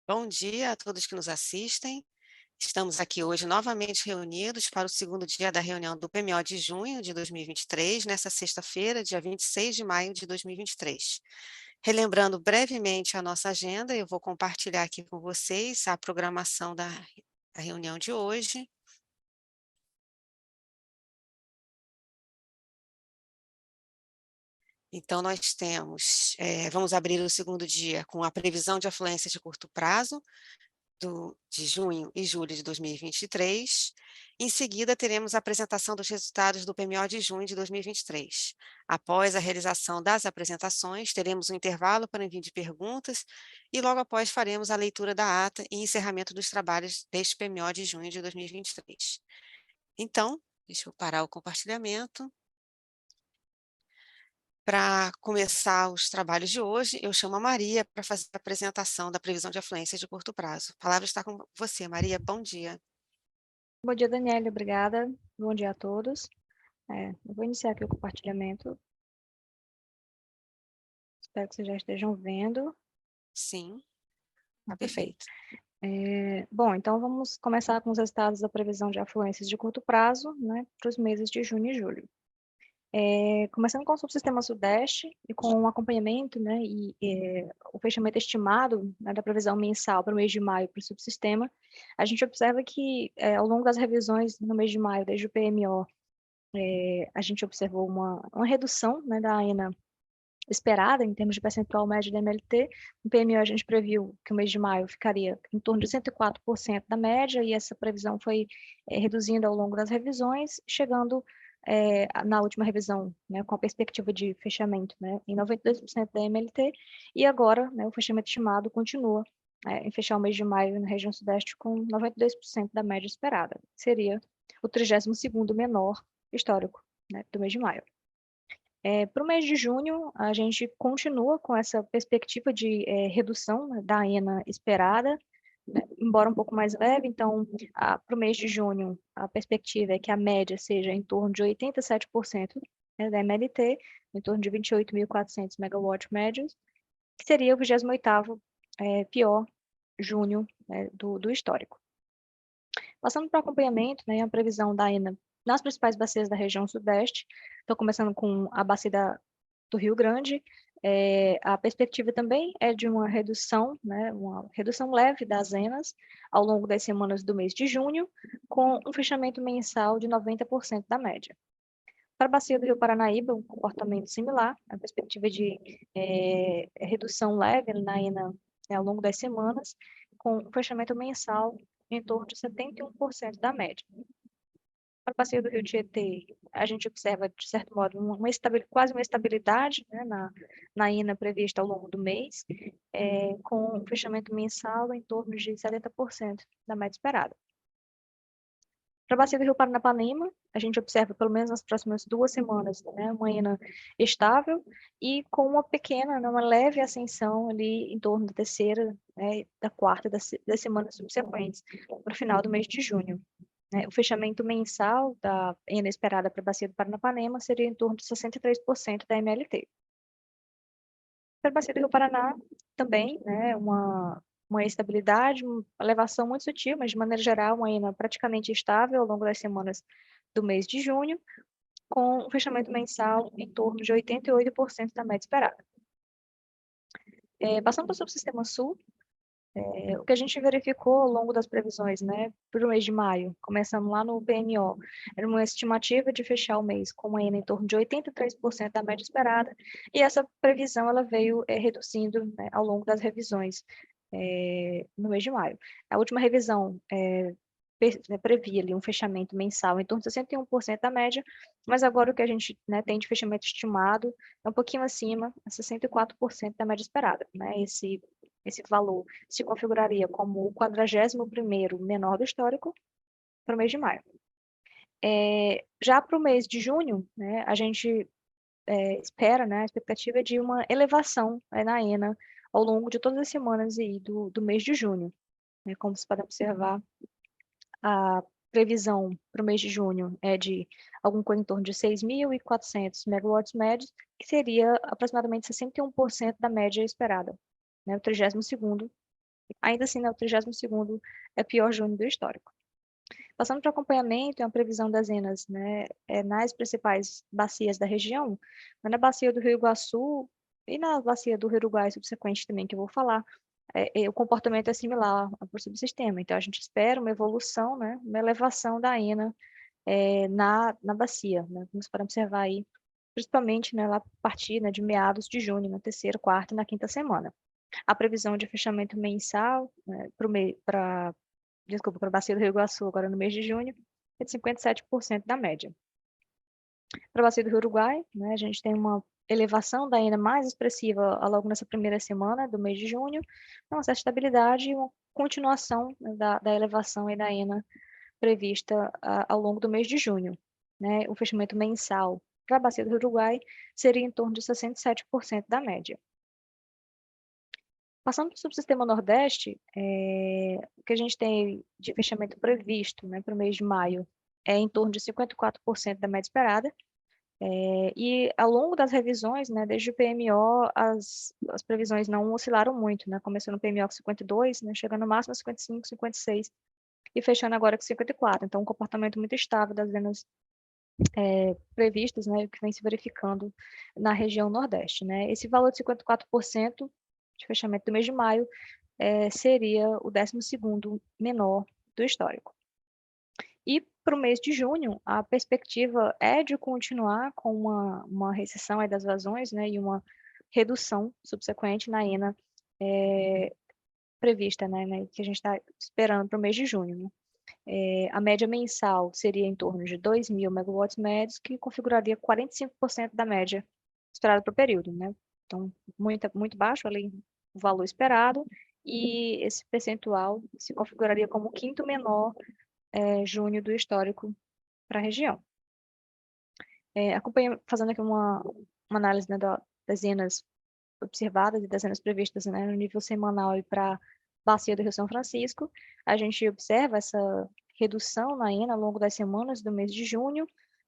Bom dia a todos que nos assistem. Estamos aqui hoje novamente reunidos para o segundo dia da reunião do PMO de junho de 2023, nessa sexta-feira, dia 26 de maio de 2023. Relembrando brevemente a nossa agenda, eu vou compartilhar aqui com vocês a programação da reunião de hoje. Então, nós temos, vamos abrir o segundo dia com a previsão de afluência de curto prazo, de junho e julho de 2023. Em seguida, teremos a apresentação dos resultados do PMO de junho de 2023. Após a realização das apresentações, teremos um intervalo para envio de perguntas e logo após faremos a leitura da ata e encerramento dos trabalhos deste PMO de junho de 2023. Então, deixa eu parar o compartilhamento. Para começar os trabalhos de hoje, eu chamo a Maria para fazer a apresentação da previsão de afluência de curto prazo. A palavra está com você, Maria. Bom dia. Bom dia, Daniela, obrigada. Bom dia a todos. Eu vou iniciar aqui o compartilhamento. Espero que vocês já estejam vendo. Sim, está Perfeito. perfeito. Bom, então vamos começar com os resultados da previsão de afluências de curto prazo, né, para os meses de junho e julho. Começando com o subsistema Sudeste e com o acompanhamento, né, o fechamento estimado, né, da previsão mensal para o mês de maio para o subsistema, a gente observa que, ao longo das revisões no mês de maio, desde o PMO, a gente observou uma redução, né, da AENA esperada em termos de percentual médio da MLT. No PMO, a gente previu que o mês de maio ficaria em torno de 104% da média, e essa previsão foi reduzindo ao longo das revisões, chegando na última revisão, né, com a perspectiva de fechamento, né, em 92% da MLT, e agora, né, o fechamento estimado continua em fechar o mês de maio na região sudeste com 92% da média esperada. Seria o 32º menor histórico, né, do mês de maio. Para o mês de junho, a gente continua com essa perspectiva de redução, né, da AENA esperada, né, embora um pouco mais leve. Então, para o mês de junho, a perspectiva é que a média seja em torno de 87%, né, da MLT, em torno de 28.400 megawatts médios, que seria o 28º pior junho, né, do histórico. Passando para o acompanhamento, né, a previsão da AENA nas principais bacias da região sudeste, estou começando com a bacia do Rio Grande. A perspectiva também é de uma redução leve das AENAs ao longo das semanas do mês de junho, com um fechamento mensal de 90% da média. Para a bacia do Rio Paranaíba, um comportamento similar, a perspectiva de redução leve na AENA, né, ao longo das semanas, com um fechamento mensal em torno de 71% da média. Para a bacia do Rio Tietê, a gente observa, de certo modo, quase uma estabilidade, né, na AENA prevista ao longo do mês, com um fechamento mensal em torno de 70% da média esperada. Para a bacia do Rio Paranapanema, a gente observa, pelo menos nas próximas 2 semanas, né, uma AENA estável e com uma pequena, né, uma leve ascensão ali em torno da terceira, né, da quarta das semanas subsequentes, para o final do mês de junho. O fechamento mensal da AENA esperada para a bacia do Paranapanema seria em torno de 63% da MLT. Para a bacia do Rio Paraná, também, né, uma estabilidade, uma elevação muito sutil, mas de maneira geral, uma AENA praticamente estável ao longo das semanas do mês de junho, com um fechamento mensal em torno de 88% da média esperada. Passando para o subsistema sul, o que a gente verificou ao longo das previsões, né, para o mês de maio, começando lá no PMO, era uma estimativa de fechar o mês com uma AENA em torno de 83% da média esperada, e essa previsão ela veio reduzindo, né, ao longo das revisões no mês de maio. A última revisão previa ali um fechamento mensal em torno de 61% da média, mas agora o que a gente, né, tem de fechamento estimado é um pouquinho acima, 64% da média esperada, né? Esse valor se configuraria como o 41º menor do histórico para o mês de maio. Já para o mês de junho, né, a gente espera, né, a expectativa é de uma elevação, né, na AENA ao longo de todas as semanas aí do mês de junho. Né, como você pode observar, a previsão para o mês de junho é de alguma coisa em torno de 6.400 megawatts médios, que seria aproximadamente 61% da média esperada, né, o 32º Ainda assim, né, o 32º é o pior junho do histórico. Passando para o acompanhamento, é uma previsão das ENAs, né, nas principais bacias da região, na bacia do Rio Iguaçu e na bacia do Rio Uruguai subsequente também, que eu vou falar, o comportamento é similar para o subsistema. Então, a gente espera uma evolução, né, uma elevação da ENA na bacia, né, como você pode observar aí, principalmente, né, lá a partir, né, de meados de junho, na terceira, quarta e na quinta semana. A previsão de fechamento mensal, né, para a bacia do Rio Iguaçu, agora no mês de junho, é de 57% da média. Para a bacia do Rio Uruguai, né, a gente tem uma elevação da ENA mais expressiva logo nessa primeira semana do mês de junho, então, uma certa estabilidade e uma continuação, né, da elevação aí da ENA prevista ao longo do mês de junho. Né? O fechamento mensal para a bacia do Uruguai seria em torno de 67% da média. Passando para o subsistema Nordeste, o que a gente tem de fechamento previsto, né, para o mês de maio é em torno de 54% da média esperada, e ao longo das revisões, né, desde o PMO, as previsões não oscilaram muito, né, começando no PMO com 52, né, chegando no máximo a 55, 56, e fechando agora com 54. Então, um comportamento muito estável das vendas previstas, né, que vem se verificando na região Nordeste. Né? Esse valor de 54% de fechamento do mês de maio seria o 12º menor do histórico. E para o mês de junho, a perspectiva é de continuar com uma recessão aí das vazões, né, e uma redução subsequente na ENA prevista, né, que a gente está esperando para o mês de junho. Né? A média mensal seria em torno de 2.000 megawatts médios, que configuraria 45% da média esperada para o período. Né? Então, muito baixo ali o valor esperado, e esse percentual se configuraria como o quinto menor junho do histórico para a região. Fazendo aqui uma análise, né, das zenas observadas e das zenas previstas, né, no nível semanal e para a bacia do Rio São Francisco, a gente observa essa redução na ENA ao longo das semanas do mês de junho.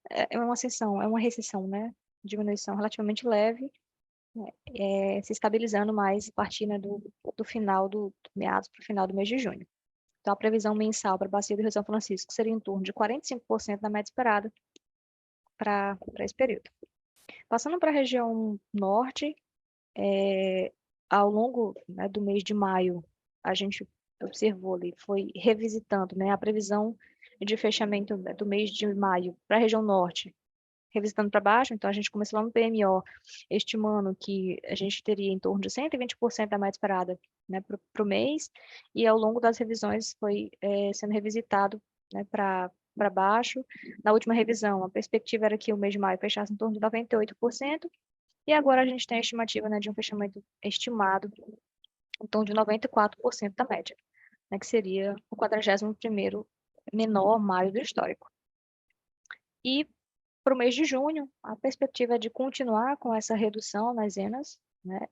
É uma recessão, né, diminuição relativamente leve, se estabilizando mais a partir, né, do final do meados para o final do mês de junho. Então, a previsão mensal para a bacia do Rio São Francisco seria em torno de 45% da média esperada para esse período. Passando para a região norte, ao longo, né, do mês de maio, a gente observou ali, foi revisitando, né, a previsão de fechamento, né, do mês de maio para a região norte, revisitando para baixo. Então, a gente começou lá no PMO, estimando que a gente teria em torno de 120% da média esperada, né, para o mês, e ao longo das revisões foi sendo revisitado, né, para baixo. Na última revisão, a perspectiva era que o mês de maio fechasse em torno de 98%, e agora a gente tem a estimativa, né, de um fechamento estimado em torno de 94% da média, né, que seria o 41º menor maio do histórico. E para o mês de junho, a perspectiva é de continuar com essa redução nas ENAs, né,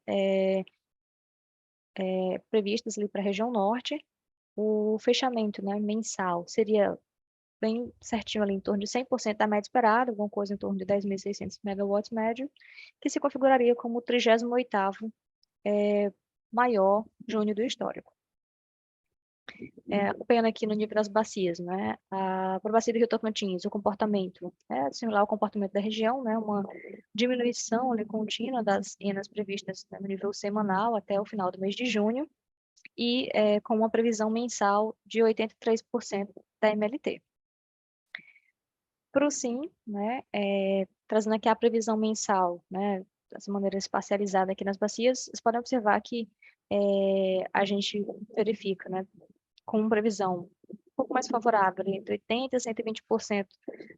previstas ali para a região norte. O fechamento, né, mensal seria bem certinho ali, em torno de 100% da média esperada, alguma coisa em torno de 10.600 megawatts médio, que se configuraria como o 38º maior junho do histórico. Acompanhando aqui no nível das bacias, né? Para a bacia do Rio Tocantins, o comportamento é similar ao comportamento da região, né? Uma diminuição ali, contínua das ENAs previstas, né, no nível semanal até o final do mês de junho, e com uma previsão mensal de 83% da MLT. Para o SIM, né, trazendo aqui a previsão mensal, né, dessa maneira espacializada aqui nas bacias, vocês podem observar que a gente verifica, né, com uma previsão um pouco mais favorável, entre 80% e 120%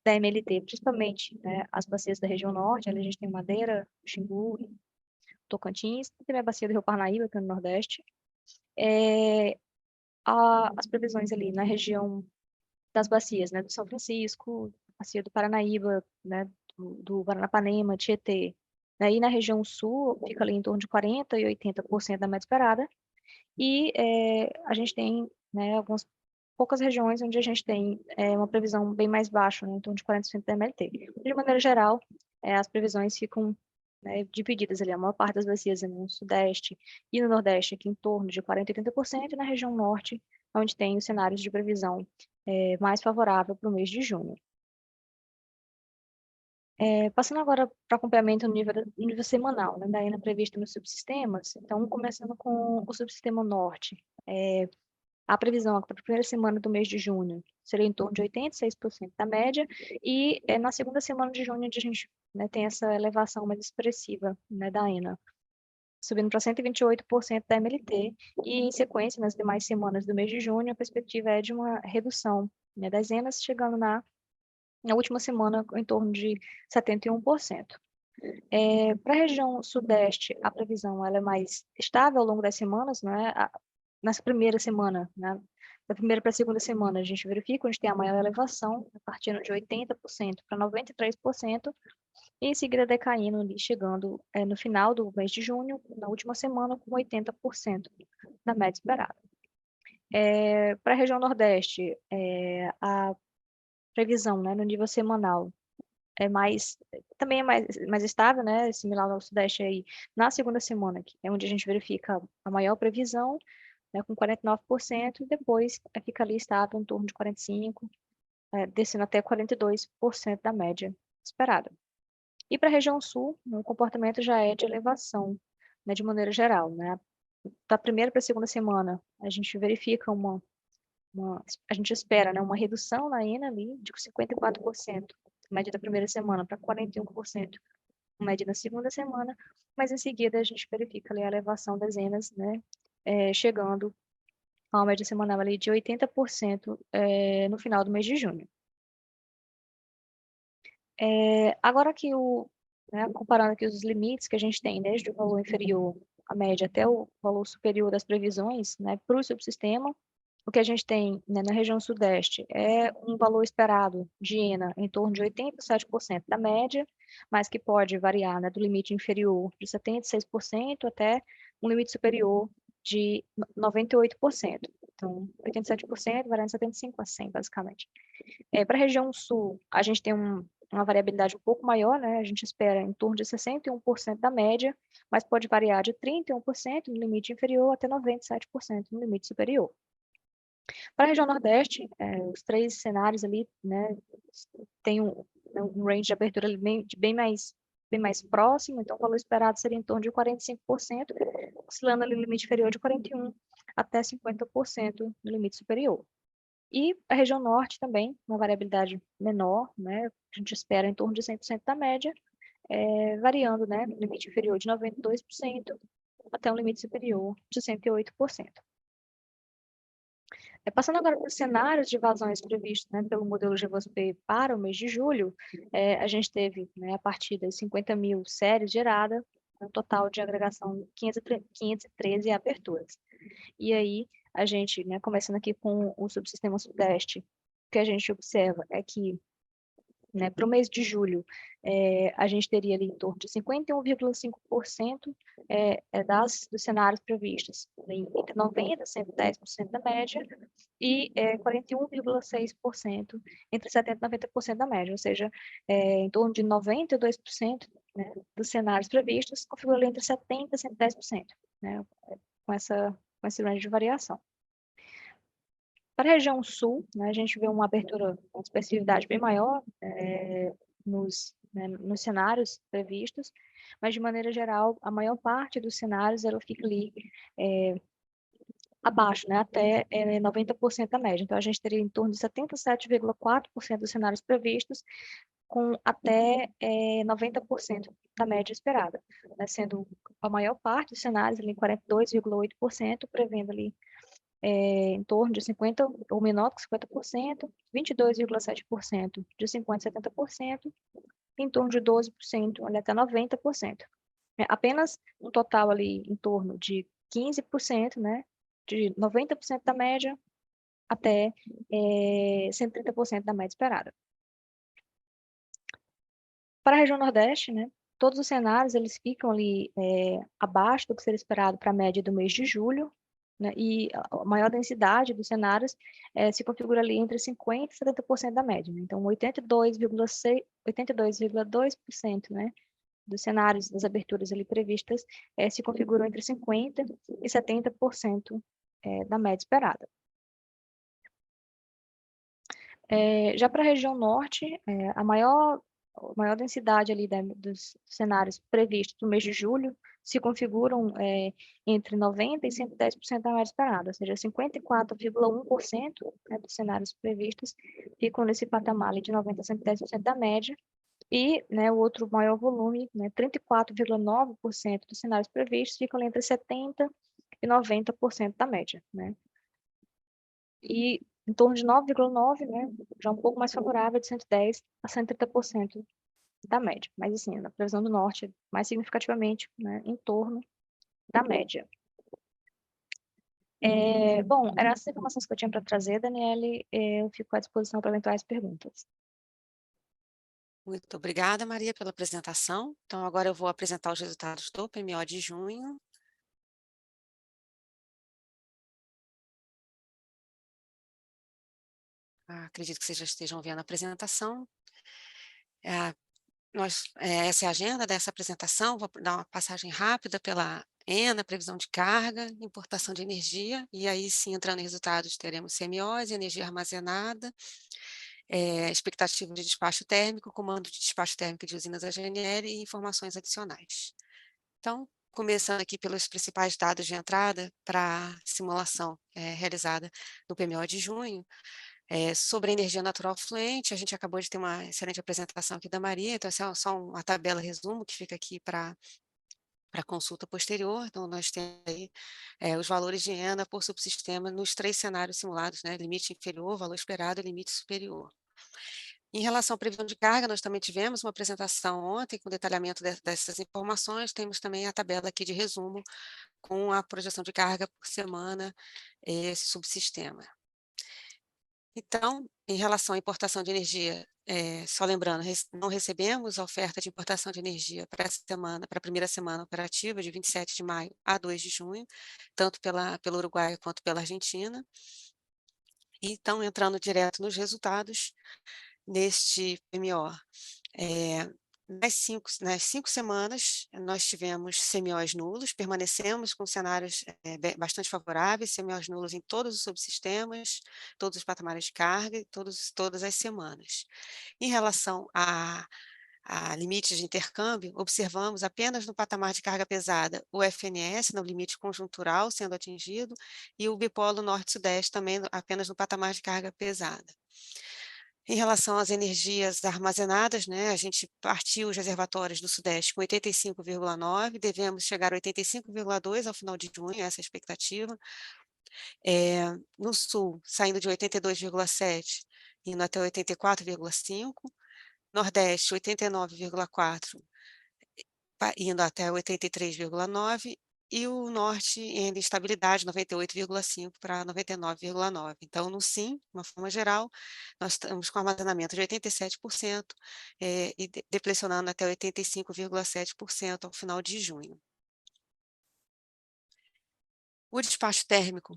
da MLT, principalmente, né, as bacias da região norte. Ali a gente tem Madeira, Xingu, Tocantins, e também a bacia do Rio Parnaíba, que é no Nordeste. As previsões ali na região das bacias, né, do São Francisco, bacia do Paranaíba, né, do Paranapanema, Tietê, né, e na região sul fica ali em torno de 40% e 80% da média esperada, e a gente tem, né, algumas poucas regiões onde a gente tem uma previsão bem mais baixa, né, em torno de 40% da MLT. De maneira geral, as previsões ficam né, divididas ali, a maior parte das bacias no Sudeste e no Nordeste, aqui em torno de 40% a 80%, e na região Norte, onde tem os cenários de previsão mais favorável para o mês de junho. Passando agora para acompanhamento no nível semanal, né, da ENA prevista nos subsistemas, então, começando com o subsistema Norte, a previsão para a primeira semana do mês de junho seria em torno de 86% da média, e na segunda semana de junho a gente, né, tem essa elevação mais expressiva, né, da ENA, subindo para 128% da MLT, e em sequência, nas demais semanas do mês de junho, a perspectiva é de uma redução, né, das ENAs, chegando na última semana em torno de 71%. Para a região Sudeste, a previsão ela é mais estável ao longo das semanas, né? Nessa primeira semana, né? Da primeira para a segunda semana, a gente verifica onde tem a maior elevação, partindo de 80% para 93%, e em seguida decaindo ali, chegando no final do mês de junho, na última semana, com 80% da média esperada. Para a região Nordeste, a previsão, né, no nível semanal também é mais estável, né, similar ao Sudeste aí, na segunda semana, que é onde a gente verifica a maior previsão, né, com 49%, e depois fica ali estável em torno de 45%, descendo até 42% da média esperada. E para a região Sul, o comportamento já é de elevação, né, de maneira geral, né. Da primeira para a segunda semana, a gente verifica a gente espera, né, uma redução na ENA ali de 54%, média da primeira semana, para 41%, média da segunda semana, mas em seguida a gente verifica ali a elevação das ENAs, né, chegando a uma média semanal ali de 80% no final do mês de junho. Agora que né, comparando aqui os limites que a gente tem, desde o valor inferior à média até o valor superior das previsões, né, para o subsistema, o que a gente tem, né, na região Sudeste é um valor esperado de ENA em torno de 87% da média, mas que pode variar, né, do limite inferior de 76% até um limite superior de 98%. Então, 87% variando de 75% a 100%, basicamente. Para a região Sul, a gente tem uma variabilidade um pouco maior, né? A gente espera em torno de 61% da média, mas pode variar de 31% no limite inferior até 97% no limite superior. Para a região Nordeste, os três cenários ali, né, tem um range de abertura ali bem mais próximo, então o valor esperado seria em torno de 45%, oscilando ali no limite inferior de 41% até 50% no limite superior. E a região Norte também, uma variabilidade menor, né, a gente espera em torno de 100% da média, variando, né, no limite inferior de 92% até um limite superior de 108%. Passando agora para os cenários de vazões previstos, né, pelo modelo GVOSP para o mês de julho, a gente teve, né, a partir das 50 mil séries geradas, um total de agregação de 513 aberturas. E aí, a gente, né, começando aqui com o subsistema Sudeste, o que a gente observa é que, né, para o mês de julho, a gente teria ali em torno de 51,5% dos cenários previstos, entre 90% e 110% da média, e 41,6% entre 70% e 90% da média, ou seja, em torno de 92%, né, dos cenários previstos configura ali entre 70% e 110%, né, com esse range de variação. Para a região sul, né, a gente vê uma abertura, uma expressividade bem maior nos cenários previstos, mas de maneira geral, a maior parte dos cenários ela fica ali abaixo, né, até 90% da média. Então, a gente teria em torno de 77,4% dos cenários previstos, com até 90% da média esperada, né, sendo a maior parte dos cenários, ali, 42,8%, prevendo ali em torno de 50%, ou menor que 50%, 22,7% de 50% a 70%, em torno de 12%, olha, até 90%. Apenas um total ali em torno de 15%, né, de 90% da média até 130% da média esperada. Para a região Nordeste, né, todos os cenários eles ficam ali abaixo do que seria esperado para a média do mês de julho, né, e a maior densidade dos cenários se configura ali entre 50% e 70% da média. Né? Então, 82,2%, né, dos cenários, das aberturas ali previstas, se configuram entre 50% e 70% da média esperada. Já para a região norte, a maior densidade ali dos cenários previstos no mês de julho se configuram entre 90% e 110% da média esperada, ou seja, 54,1%, né, dos cenários previstos ficam nesse patamar ali de 90% a 110% da média, e, né, o outro maior volume, né, 34,9% dos cenários previstos ficam ali entre 70% e 90% da média, né? E em torno de 9,9%, né, já um pouco mais favorável, de 110% a 130% da média. Mas, assim, na previsão do norte, mais significativamente, né, em torno da média. Bom, eram essas informações que eu tinha para trazer, Daniele. Eu fico à disposição para eventuais perguntas. Muito obrigada, Maria, pela apresentação. Então, agora eu vou apresentar os resultados do PMO de junho. Acredito que vocês já estejam vendo a apresentação. Essa é a agenda dessa apresentação. Vou dar uma passagem rápida pela ENA, previsão de carga, importação de energia, e aí sim, entrando em resultados, teremos CMOs, energia armazenada, expectativa de despacho térmico, comando de despacho térmico de usinas da GNL e informações adicionais. Então, começando aqui pelos principais dados de entrada para a simulação realizada no PMO de junho, sobre a energia natural fluente, a gente acabou de ter uma excelente apresentação aqui da Maria, então essa é só uma tabela resumo que fica aqui para consulta posterior. Então nós temos aí os valores de ENA por subsistema nos 3 cenários simulados, né, limite inferior, valor esperado e limite superior. Em relação à previsão de carga, nós também tivemos uma apresentação ontem com detalhamento dessas informações, temos também a tabela aqui de resumo com a projeção de carga por semana, esse subsistema. Então, em relação à importação de energia, só lembrando, não recebemos a oferta de importação de energia para essa semana, para a primeira semana operativa, de 27 de maio a 2 de junho, tanto pelo Uruguai quanto pela Argentina. Então, entrando direto nos resultados, neste PMO, nas 5 semanas, nós tivemos CMOs nulos, permanecemos com cenários bastante favoráveis, CMOs nulos em todos os subsistemas, todos os patamares de carga, todas as semanas. Em relação a limites de intercâmbio, observamos apenas no patamar de carga pesada o FNS, no limite conjuntural sendo atingido, e o bipolo norte-sudeste também apenas no patamar de carga pesada. Em relação às energias armazenadas, né, a gente partiu os reservatórios do Sudeste com 85,9, devemos chegar a 85,2 ao final de junho, essa é a expectativa. No Sul, saindo de 82,7, indo até 84,5, Nordeste, 89,4, indo até 83,9, e o Norte em estabilidade, 98,5 para 99,9. Então, no Sim, de uma forma geral, nós estamos com armazenamento de 87%, e deflacionando até 85,7% ao final de junho. O despacho térmico,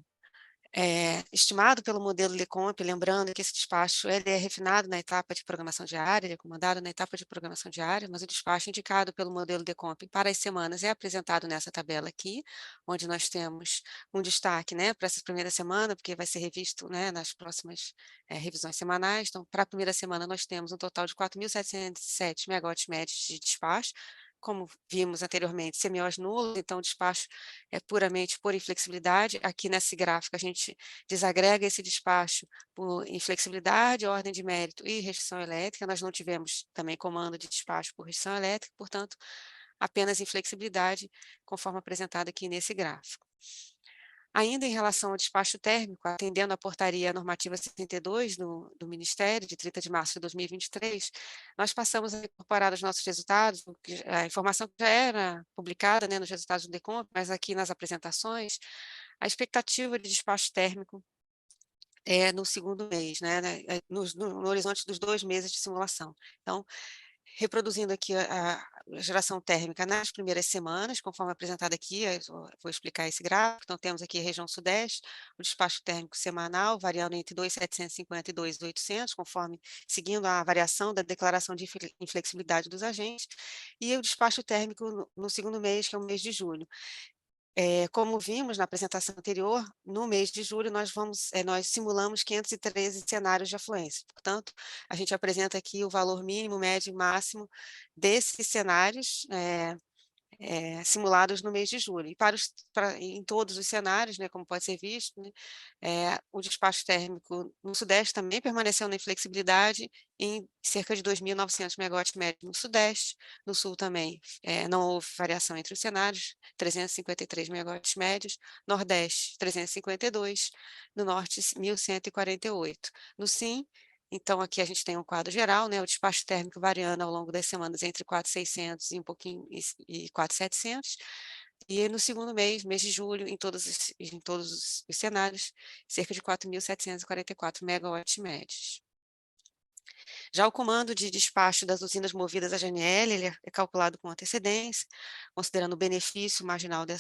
estimado pelo modelo LECOMP, lembrando que esse despacho ele é refinado na etapa de programação diária, ele é comandado na etapa de programação diária, mas o despacho indicado pelo modelo LECOMP para as semanas é apresentado nessa tabela aqui, onde nós temos um destaque, né, para essa primeira semana, porque vai ser revisto, né, nas próximas revisões semanais. Então, para a primeira semana nós temos um total de 4.707 megawatts médios de despacho, como vimos anteriormente, CMOs nulos, então o despacho é puramente por inflexibilidade. Aqui nesse gráfico a gente desagrega esse despacho por inflexibilidade, ordem de mérito e restrição elétrica. Nós não tivemos também comando de despacho por restrição elétrica, portanto, apenas inflexibilidade, conforme apresentado aqui nesse gráfico. Ainda em relação ao despacho térmico, atendendo à portaria normativa 62 do Ministério, de 30 de março de 2023, nós passamos a incorporar os nossos resultados, a informação que já era publicada, né, nos resultados do DECOMP, mas aqui nas apresentações, a expectativa de despacho térmico no segundo mês, né, no horizonte dos 2 meses de simulação. Então, reproduzindo aqui geração térmica nas primeiras semanas, conforme apresentado aqui, eu vou explicar esse gráfico. Então, temos aqui a região sudeste, o despacho térmico semanal, variando entre 2.750 e 2.800, conforme seguindo a variação da declaração de inflexibilidade dos agentes, e o despacho térmico no segundo mês, que é o mês de julho. Como vimos na apresentação anterior, no mês de julho nós simulamos 513 cenários de afluência. Portanto, a gente apresenta aqui o valor mínimo, médio e máximo desses cenários, simulados no mês de julho. E em todos os cenários, né, como pode ser visto, né, o despacho térmico no Sudeste também permaneceu na inflexibilidade em cerca de 2.900 megawatts médio no Sudeste, no Sul também não houve variação entre os cenários, 353 megawatts médios, Nordeste 352, no Norte 1.148. No Sim, então, aqui a gente tem um quadro geral, né, o despacho térmico variando ao longo das semanas entre 4.600 e um pouquinho e 4.700, e no segundo mês de julho, em todos os cenários, cerca de 4.744 megawatts médios. Já o comando de despacho das usinas movidas a GNL, ele é calculado com antecedência, considerando o benefício marginal de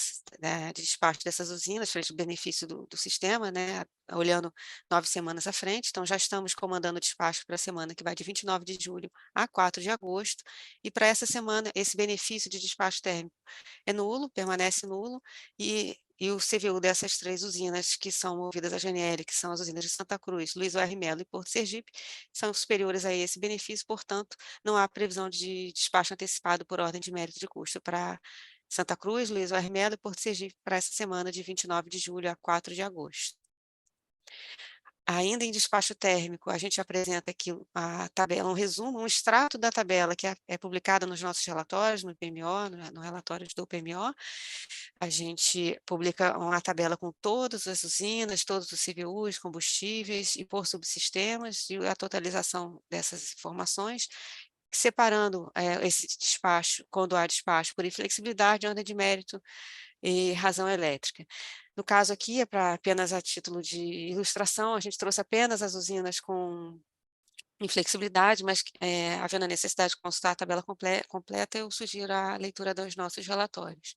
despacho dessas usinas, frente ao benefício do sistema, né, olhando 9 semanas à frente. Então, já estamos comandando o despacho para a semana que vai de 29 de julho a 4 de agosto, e para essa semana, esse benefício de despacho térmico é nulo, permanece nulo, e o CVU dessas 3 usinas que são movidas a GNL, que são as usinas de Santa Cruz, Luiz O.R. Melo e Porto Sergipe, são superiores a esse benefício, portanto, não há previsão de despacho antecipado por ordem de mérito de custo para Santa Cruz, Luiz O.R. Melo e Porto Sergipe para essa semana de 29 de julho a 4 de agosto. Ainda em despacho térmico, a gente apresenta aqui a tabela, um resumo, um extrato da tabela que é publicada nos nossos relatórios, no PMO, no relatório do PMO. A gente publica uma tabela com todas as usinas, todos os CVUs, combustíveis e por subsistemas, e a totalização dessas informações, separando esse despacho, quando há despacho por inflexibilidade, ordem de mérito e razão elétrica. No caso aqui, apenas a título de ilustração, a gente trouxe apenas as usinas com inflexibilidade, mas havendo a necessidade de consultar a tabela completa, eu sugiro a leitura dos nossos relatórios.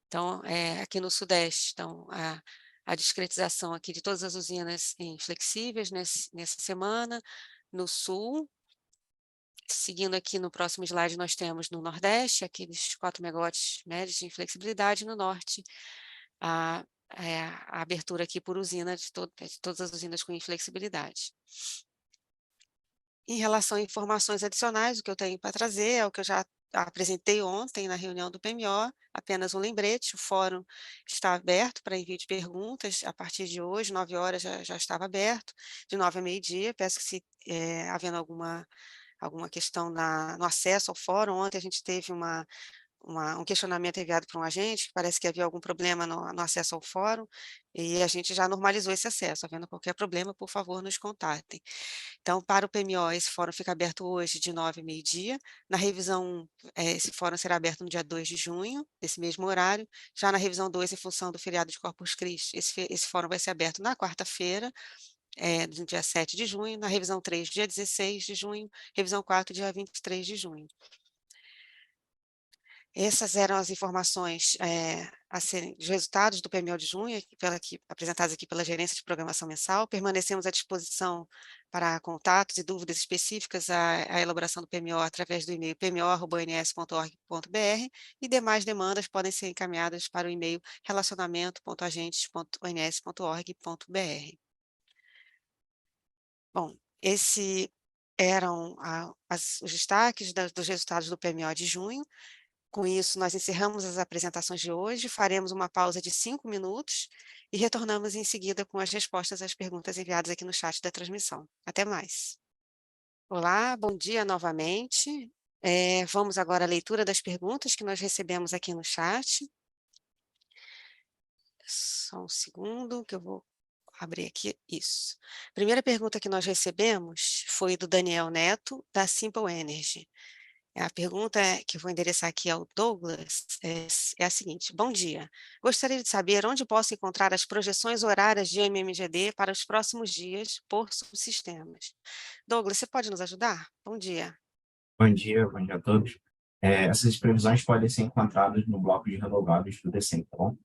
Então, aqui no Sudeste, então, a discretização aqui de todas as usinas inflexíveis nessa semana. No Sul, seguindo aqui no próximo slide, nós temos no Nordeste, aqueles 4 megawatts médios de inflexibilidade, no Norte, a abertura aqui por usina de todas as usinas com inflexibilidade. Em relação a informações adicionais, o que eu tenho para trazer é o que eu já apresentei ontem na reunião do PMO, apenas um lembrete: o fórum está aberto para envio de perguntas, a partir de hoje, 9 horas já estava aberto, de 9 a meio-dia. Peço que, se havendo alguma questão no acesso ao fórum, ontem a gente teve um questionamento enviado por um agente, que parece que havia algum problema no acesso ao fórum, e a gente já normalizou esse acesso. Havendo qualquer problema, por favor, nos contatem. Então, para o PMO, esse fórum fica aberto hoje de 9 a meio-dia. Na revisão 1, esse fórum será aberto no dia 2 de junho, nesse mesmo horário. Já na revisão 2, em função do feriado de Corpus Christi, esse fórum vai ser aberto na quarta-feira, no dia 7 de junho. Na revisão 3, dia 16 de junho. Revisão 4, dia 23 de junho. Essas eram as informações dos resultados do PMO de junho, apresentados aqui pela Gerência de Programação Mensal. Permanecemos à disposição para contatos e dúvidas específicas à elaboração do PMO através do e-mail pmo@ons.org.br, e demais demandas podem ser encaminhadas para o e-mail relacionamento.agentes.ons.org.br. Bom, esses eram os destaques dos resultados do PMO de junho. Com isso, nós encerramos as apresentações de hoje, faremos uma pausa de 5 minutos e retornamos em seguida com as respostas às perguntas enviadas aqui no chat da transmissão. Até mais. Olá, bom dia novamente. Vamos agora à leitura das perguntas que nós recebemos aqui no chat. Só um segundo que eu vou abrir aqui, isso. A primeira pergunta que nós recebemos foi do Daniel Neto, da Simple Energy. A pergunta que eu vou endereçar aqui ao Douglas é a seguinte: bom dia, gostaria de saber onde posso encontrar as projeções horárias de MMGD para os próximos dias por subsistemas. Douglas, você pode nos ajudar? Bom dia. Bom dia a todos. Essas previsões podem ser encontradas no bloco de renováveis do DECEM, tá bom?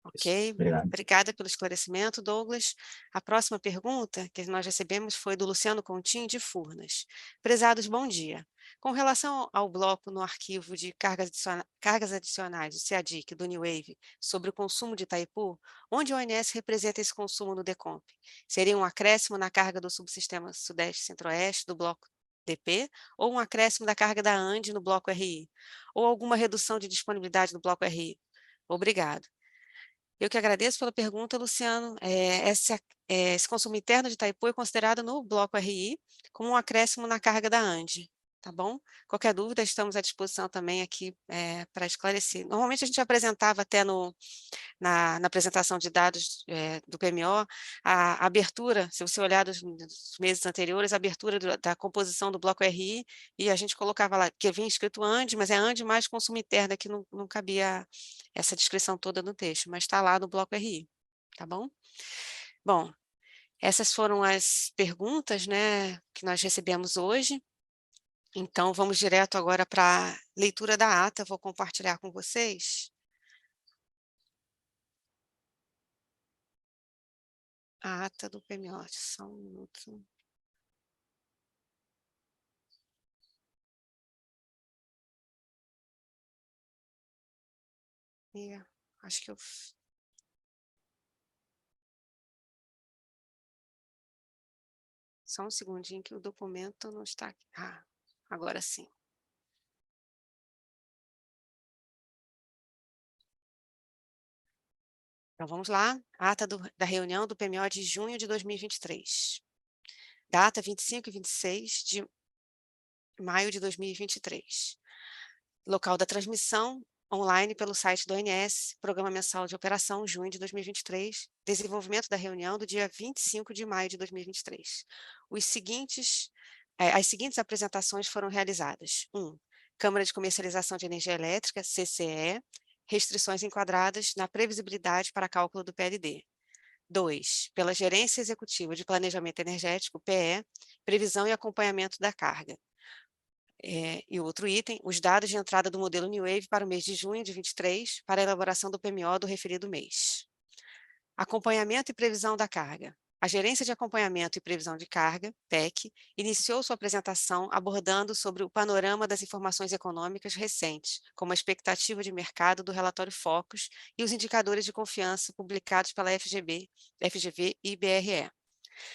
Ok, Obrigado. obrigada pelo esclarecimento, Douglas. A próxima pergunta que nós recebemos foi do Luciano Contini, de Furnas. Prezados, bom dia. Com relação ao bloco no arquivo de cargas adicionais do CEADIC, do New Wave, sobre o consumo de Itaipu, onde o ONS representa esse consumo no DECOMP? Seria um acréscimo na carga do subsistema Sudeste-Centro-Oeste do bloco DP, ou um acréscimo da carga da ANDE no bloco RI? Ou alguma redução de disponibilidade no bloco RI? Obrigado. Eu que agradeço pela pergunta, Luciano. Esse consumo interno de Itaipu é considerado no bloco RI como um acréscimo na carga da ANDE, tá bom? Qualquer dúvida, estamos à disposição também aqui para esclarecer. Normalmente a gente apresentava até na apresentação de dados do PMO, a abertura, se você olhar dos meses anteriores, a abertura da composição do bloco RI, e a gente colocava lá, que vinha escrito ANDE, mas é ANDE mais consumo interno, que não cabia essa descrição toda no texto, mas está lá no bloco RI, tá bom? Bom, essas foram as perguntas, né, que nós recebemos hoje. Então, vamos direto agora para a leitura da ata, vou compartilhar com vocês. A ata do PMO, só um minuto. Acho que eu... Só um segundinho que o documento não está aqui. Ah, agora sim. Então, vamos lá. Ata da reunião do PMO de junho de 2023. Data 25 e 26 de maio de 2023. Local da transmissão, online pelo site do ONS, Programa Mensal de Operação, junho de 2023, desenvolvimento da reunião do dia 25 de maio de 2023. As seguintes apresentações foram realizadas. 1. Câmara de Comercialização de Energia Elétrica, CCE, restrições enquadradas na previsibilidade para cálculo do PLD. 2. Pela Gerência Executiva de Planejamento Energético, PE, previsão e acompanhamento da carga. E outro item, os dados de entrada do modelo New Wave para o mês de junho de 23, para a elaboração do PMO do referido mês. Acompanhamento e previsão da carga. A Gerência de Acompanhamento e Previsão de Carga, PEC, iniciou sua apresentação abordando sobre o panorama das informações econômicas recentes, como a expectativa de mercado do relatório Focus e os indicadores de confiança publicados pela FGV e IBRE.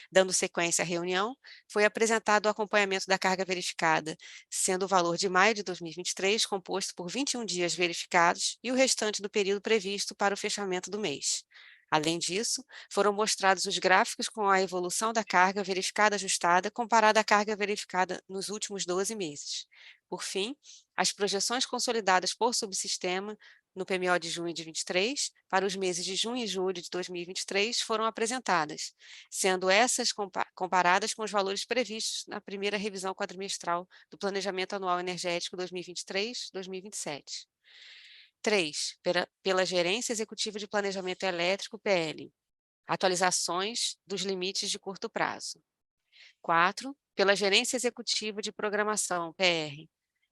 Dando sequência à reunião, foi apresentado o acompanhamento da carga verificada, sendo o valor de maio de 2023 composto por 21 dias verificados e o restante do período previsto para o fechamento do mês. Além disso, foram mostrados os gráficos com a evolução da carga verificada ajustada comparada à carga verificada nos últimos 12 meses. Por fim, as projeções consolidadas por subsistema no PMO de junho de 23, para os meses de junho e julho de 2023, foram apresentadas, sendo essas comparadas com os valores previstos na primeira revisão quadrimestral do Planejamento Anual Energético 2023-2027. 3. Pela Gerência Executiva de Planejamento Elétrico, PL, atualizações dos limites de curto prazo. 4. Pela Gerência Executiva de Programação, PR,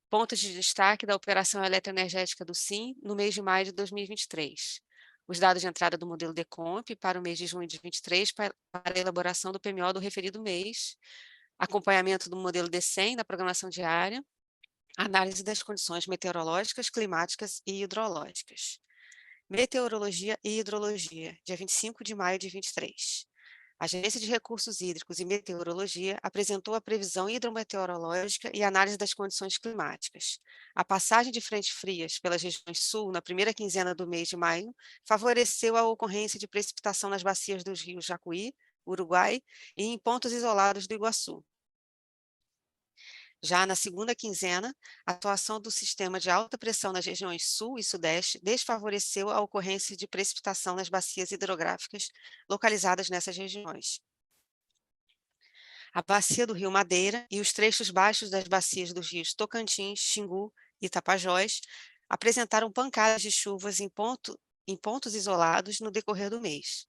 pontos de destaque da operação eletroenergética do SIM no mês de maio de 2023. Os dados de entrada do modelo DECOMP para o mês de junho de 2023 para a elaboração do PMO do referido mês, acompanhamento do modelo DECEM na programação diária, análise das condições meteorológicas, climáticas e hidrológicas. Meteorologia e hidrologia, dia 25 de maio de 2023. A Agência de Recursos Hídricos e Meteorologia apresentou a previsão hidrometeorológica e análise das condições climáticas. A passagem de frentes frias pelas regiões sul na primeira quinzena do mês de maio favoreceu a ocorrência de precipitação nas bacias dos rios Jacuí, Uruguai e em pontos isolados do Iguaçu. Já na segunda quinzena, a atuação do sistema de alta pressão nas regiões sul e sudeste desfavoreceu a ocorrência de precipitação nas bacias hidrográficas localizadas nessas regiões. A bacia do Rio Madeira e os trechos baixos das bacias dos rios Tocantins, Xingu e Tapajós apresentaram pancadas de chuvas em pontos isolados no decorrer do mês.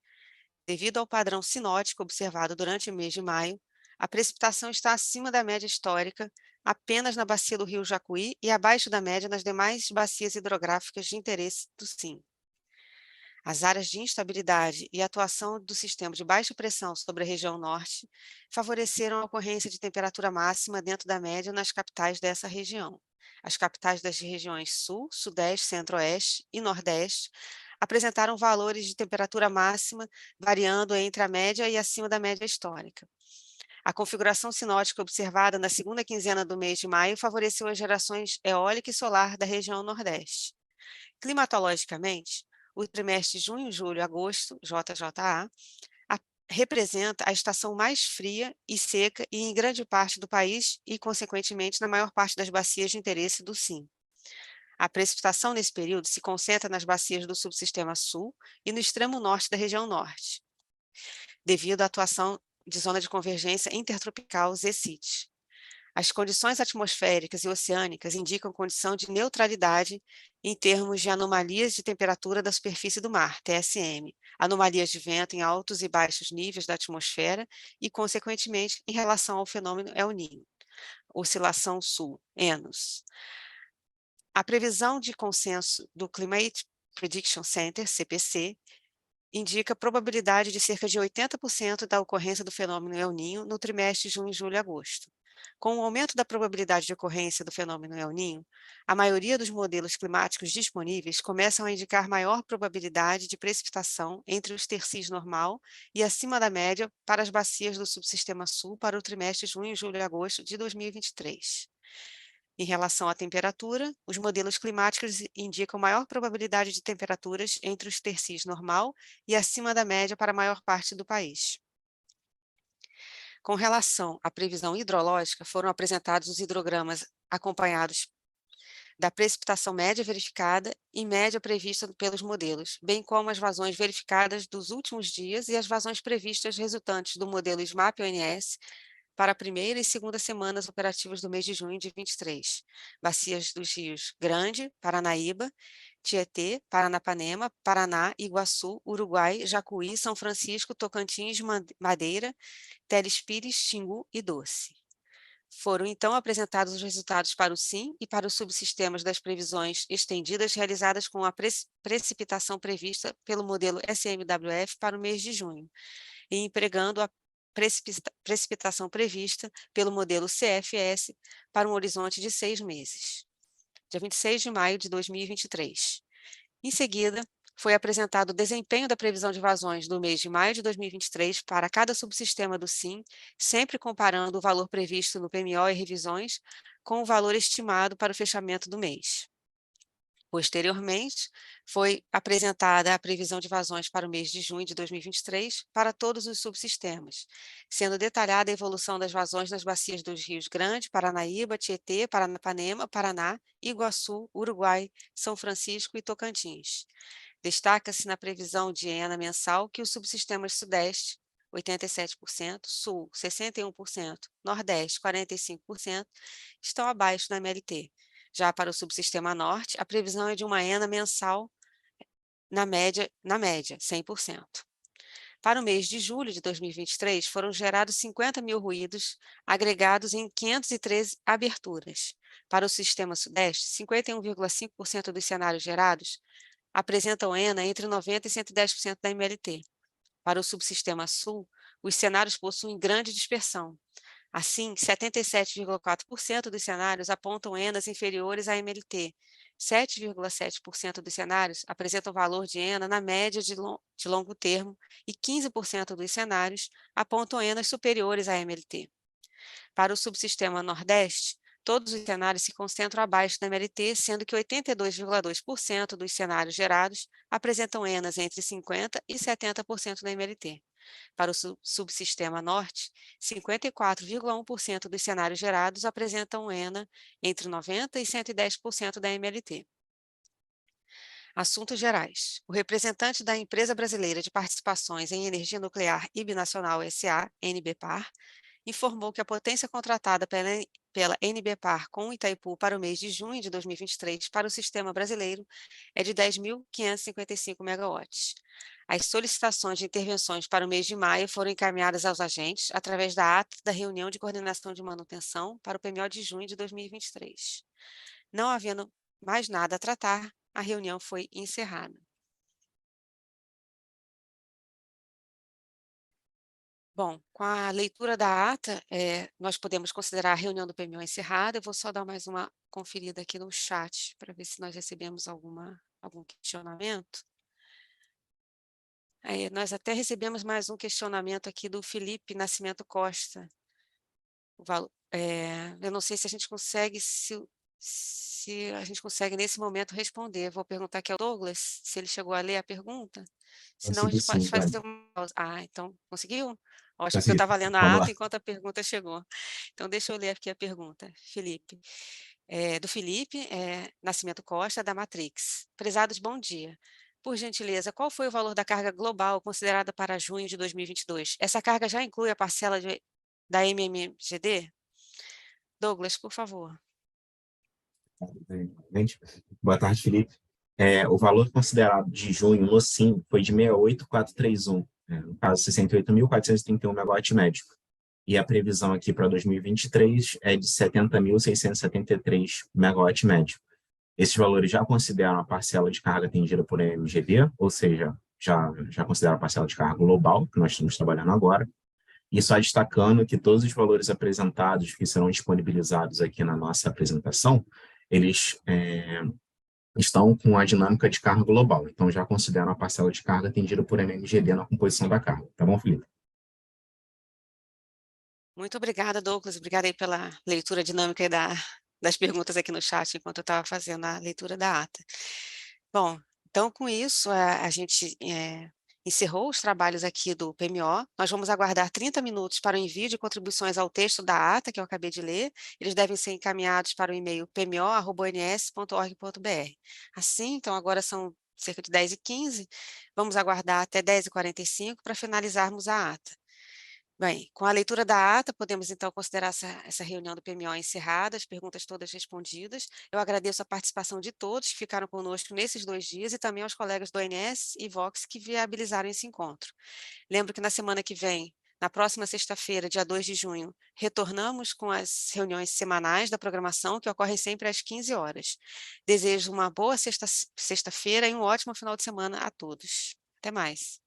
Devido ao padrão sinótico observado durante o mês de maio, a precipitação está acima da média histórica apenas na bacia do rio Jacuí e abaixo da média nas demais bacias hidrográficas de interesse do SIM. As áreas de instabilidade e a atuação do sistema de baixa pressão sobre a região norte favoreceram a ocorrência de temperatura máxima dentro da média nas capitais dessa região. As capitais das regiões Sul, Sudeste, Centro-Oeste e Nordeste apresentaram valores de temperatura máxima variando entre a média e acima da média histórica. A configuração sinótica observada na segunda quinzena do mês de maio favoreceu as gerações eólica e solar da região Nordeste. Climatologicamente, o trimestre junho, julho, agosto, JJA, representa a estação mais fria e seca e em grande parte do país e, consequentemente, na maior parte das bacias de interesse do SIM. A precipitação nesse período se concentra nas bacias do subsistema sul e no extremo norte da região norte, devido à atuação de zona de convergência intertropical ZCIT. As condições atmosféricas e oceânicas indicam condição de neutralidade em termos de anomalias de temperatura da superfície do mar, TSM, anomalias de vento em altos e baixos níveis da atmosfera e, consequentemente, em relação ao fenômeno El Niño, oscilação sul, ENOS. A previsão de consenso do Climate Prediction Center, CPC, indica probabilidade de cerca de 80% da ocorrência do fenômeno El Niño no trimestre de junho, julho e agosto. Com o aumento da probabilidade de ocorrência do fenômeno El Niño, a maioria dos modelos climáticos disponíveis começam a indicar maior probabilidade de precipitação entre os tercis normal e acima da média para as bacias do subsistema sul para o trimestre junho, julho e agosto de 2023. Em relação à temperatura, os modelos climáticos indicam maior probabilidade de temperaturas entre os tercis normal e acima da média para a maior parte do país. Com relação à previsão hidrológica, foram apresentados os hidrogramas acompanhados da precipitação média verificada e média prevista pelos modelos, bem como as vazões verificadas dos últimos dias e as vazões previstas resultantes do modelo SMAP-ONS para a primeira e segunda semanas operativas do mês de junho de 23. Bacias dos rios Grande, Paranaíba, Tietê, Paranapanema, Paraná, Iguaçu, Uruguai, Jacuí, São Francisco, Tocantins, Madeira, Teles Pires, Xingu e Doce. Foram, então, apresentados os resultados para o SIM e para os subsistemas das previsões estendidas realizadas com a precipitação prevista pelo modelo SMWF para o mês de junho, e empregando a precipitação prevista pelo modelo CFS para um horizonte de 6 meses. Dia 26 de maio de 2023. Em seguida, foi apresentado o desempenho da previsão de vazões do mês de maio de 2023 para cada subsistema do SIM, sempre comparando o valor previsto no PMO e revisões com o valor estimado para o fechamento do mês. Posteriormente, foi apresentada a previsão de vazões para o mês de junho de 2023 para todos os subsistemas, sendo detalhada a evolução das vazões nas bacias dos rios Grande, Paranaíba, Tietê, Paranapanema, Paraná, Iguaçu, Uruguai, São Francisco e Tocantins. Destaca-se na previsão de ENA mensal que os subsistemas Sudeste, 87%, Sul, 61%, Nordeste, 45%, estão abaixo da MLT. Já para o subsistema Norte, a previsão é de uma ENA mensal na média, 100%. Para o mês de julho de 2023, foram gerados 50 mil ruídos agregados em 513 aberturas. Para o sistema Sudeste, 51,5% dos cenários gerados apresentam ENA entre 90% e 110% da MLT. Para o subsistema Sul, os cenários possuem grande dispersão. Assim, 77,4% dos cenários apontam ENAs inferiores à MLT, 7,7% dos cenários apresentam valor de ENA na média de longo termo e 15% dos cenários apontam ENAs superiores à MLT. Para o subsistema Nordeste, todos os cenários se concentram abaixo da MLT, sendo que 82,2% dos cenários gerados apresentam ENAs entre 50% e 70% da MLT. Para o subsistema Norte, 54,1% dos cenários gerados apresentam ENA entre 90% e 110% da MLT. Assuntos gerais. O representante da Empresa Brasileira de Participações em Energia Nuclear e Binacional S.A., NBPAR, informou que a potência contratada pela NBPAR com Itaipu para o mês de junho de 2023 para o sistema brasileiro é de 10.555 megawatts. As solicitações de intervenções para o mês de maio foram encaminhadas aos agentes através da ata da reunião de coordenação de manutenção para o PMO de junho de 2023. Não havendo mais nada a tratar, a reunião foi encerrada. Bom, com a leitura da ata, nós podemos considerar a reunião do PMO encerrada. Eu vou só dar mais uma conferida aqui no chat para ver se nós recebemos algum questionamento. Nós até recebemos mais um questionamento aqui do Felipe Nascimento Costa. Eu não sei se a gente consegue, se a gente consegue nesse momento responder. Vou perguntar aqui ao Douglas se ele chegou a ler a pergunta. Senão a Consegui gente pode sim, fazer Dani. uma pausa. Então, conseguiu? Ótimo, porque eu Consegui. estava lendo a Vamos ata lá. enquanto a pergunta chegou. Então, deixa eu ler aqui a pergunta, Felipe. Do Felipe Nascimento Costa, da Matrix. Prezados, bom dia. Por gentileza, qual foi o valor da carga global considerada para junho de 2022? Essa carga já inclui a parcela da MMGD? Douglas, por favor. Gente, boa tarde, Felipe. O valor considerado de junho no SIM foi de 68.431, no caso 68.431 megawatt médio. E a previsão aqui para 2023 é de 70.673 megawatt médio. Esses valores já consideram a parcela de carga atendida por MGD, ou seja, já consideram a parcela de carga global, que nós estamos trabalhando agora. E só destacando que todos os valores apresentados, que serão disponibilizados aqui na nossa apresentação, eles estão com a dinâmica de carga global. Então, já consideram a parcela de carga atendida por MMGD na composição da carga. Tá bom, Felipe? Muito obrigada, Douglas. Obrigada aí pela leitura dinâmica das perguntas aqui no chat, enquanto eu estava fazendo a leitura da ata. Bom, então, com isso, a gente encerrou os trabalhos aqui do PMO. Nós vamos aguardar 30 minutos para o envio de contribuições ao texto da ata, que eu acabei de ler. Eles devem ser encaminhados para o e-mail pmo@ons.org.br. Assim, então, agora são cerca de 10h15, vamos aguardar até 10h45 para finalizarmos a ata. Bem, com a leitura da ata, podemos então considerar essa reunião do PMO encerrada, as perguntas todas respondidas. Eu agradeço a participação de todos que ficaram conosco nesses 2 dias e também aos colegas do ONS e Vox que viabilizaram esse encontro. Lembro que na semana que vem, na próxima sexta-feira, dia 2 de junho, retornamos com as reuniões semanais da programação, que ocorrem sempre às 15 horas. Desejo uma boa sexta-feira e um ótimo final de semana a todos. Até mais.